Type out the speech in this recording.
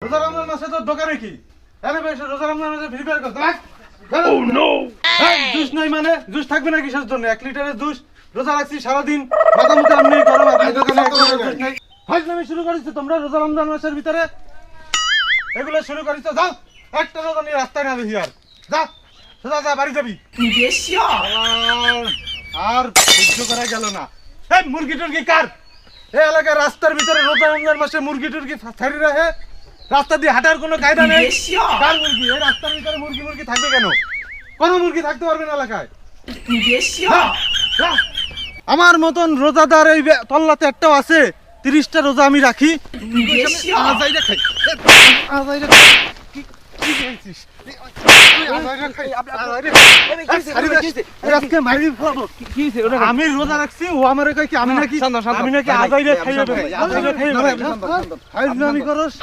রোজা রমজান মাসে তো দোকানে কি এনে বেশ রোজা রমজান মাসে ফ্রি ফায়ার করতে জুস নাই মানে জুস থাকবে না কিসের জন্য 1 লিটারের জুস রোজা রাখছি সারাদিন মাথা মুখে এমনি গরম আপনি দোকানে জুস নাই ফাজলামি শুরু করেছো তোমরা রোজা রমজান মাসের ভিতরে এগুলো শুরু করেছো যাও একটা রোজা নিয়ে রাস্তায় না দেখি আর যা সোজা যা বাড়ি যাবি আর সহ্য করা গেল না এই মুরগি টুরগি কার এই এলাকায় রাস্তার ভিতরে রোজা রমজান মাসে মুরগি টুরগি ছাড়ি রাখে রাস্তা দিয়ে হাঁটার কোনো কায়দা নেই কার মুরগি এই রাস্তার ভিতরে মুরগি থাকবে কেন কোনো মুরগি থাকতে পারবে না এলাকায় আমার মতন রোজাদার এই তল্লাতে একটাও আছে 30টা রোজা আমি রাখি আজাইরা খাই আজাইরা কি বলছিস আমি রোজা রাখছি ও আমার কই কি আমি নাকি আজাইরা খাইবে আজাইরা খাইবে আমি করস